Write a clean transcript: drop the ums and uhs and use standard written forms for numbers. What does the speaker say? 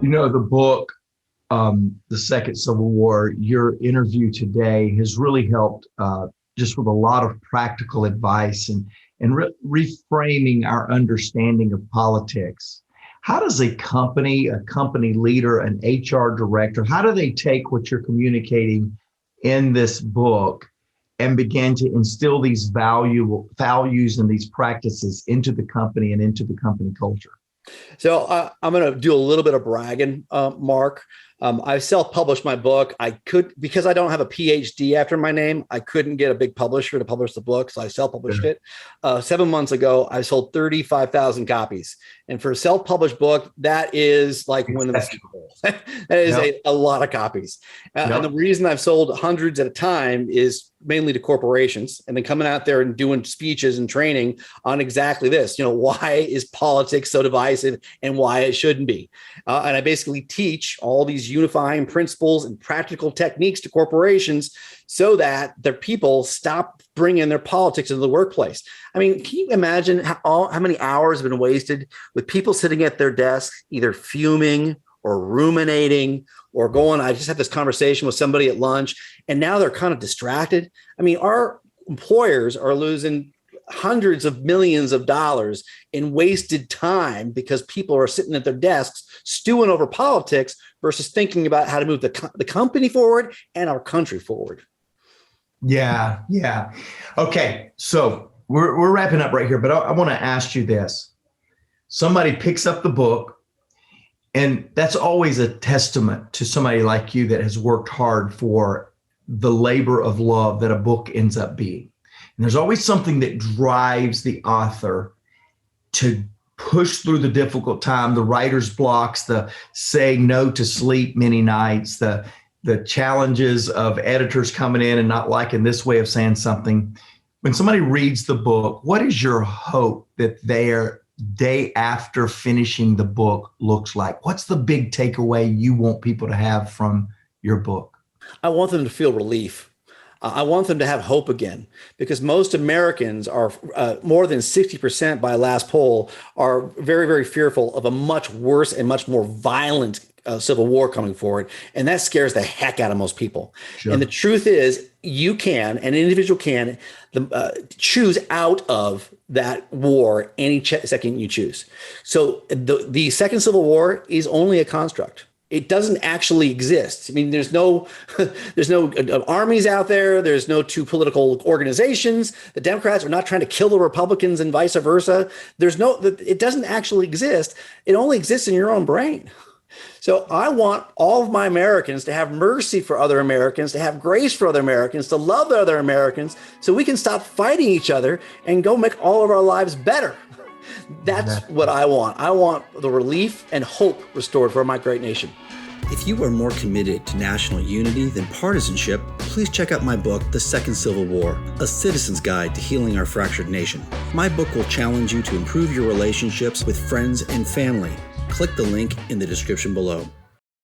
The book, The Second Civil War, your interview today has really helped just with a lot of practical advice and reframing our understanding of politics. How does a company leader, an HR director, how do they take what you're communicating in this book and begin to instill these values and these practices into the company and into the company culture? So I'm going to do a little bit of bragging, Mark. I self-published my book. Because I don't have a PhD after my name, I couldn't get a big publisher to publish the book. So I self-published it. 7 months ago, I sold 35,000 copies. And for a self-published book, that is like winning the Super Bowl. That is a lot of copies. And the reason I've sold hundreds at a time is mainly to corporations, and then coming out there and doing speeches and training on exactly this, why is politics so divisive and why it shouldn't be. And I basically teach all these unifying principles and practical techniques to corporations so that their people stop bringing their politics into the workplace. I mean, can you imagine how many hours have been wasted with people sitting at their desks, either fuming or ruminating or I just had this conversation with somebody at lunch and now they're kind of distracted. I mean, our employers are losing hundreds of millions of dollars in wasted time because people are sitting at their desks stewing over politics versus thinking about how to move the company forward and our country forward. Yeah. Okay. So we're wrapping up right here, but I want to ask you this. Somebody picks up the book, and that's always a testament to somebody like you that has worked hard for the labor of love that a book ends up being. And there's always something that drives the author to push through the difficult time, the writer's blocks, the saying no to sleep many nights, the challenges of editors coming in and not liking this way of saying something. When somebody reads the book, what is your hope that their day after finishing the book looks like? What's the big takeaway you want people to have from your book? I want them to feel relief. I want them to have hope again, because most Americans are more than 60% by last poll are very, very fearful of a much worse and much more violent civil war coming forward. And that scares the heck out of most people. Sure. And the truth is an individual can choose out of that war any second you choose. So the Second Civil War is only a construct. It doesn't actually exist. I mean, there's no armies out there. There's no two political organizations. The Democrats are not trying to kill the Republicans and vice versa. It doesn't actually exist. It only exists in your own brain. So I want all of my Americans to have mercy for other Americans, to have grace for other Americans, to love the other Americans, so we can stop fighting each other and go make all of our lives better. That's what I want. I want the relief and hope restored for my great nation. If you are more committed to national unity than partisanship, please check out my book, The Second Civil War, A Citizen's Guide to Healing Our Fractured Nation. My book will challenge you to improve your relationships with friends and family. Click the link in the description below.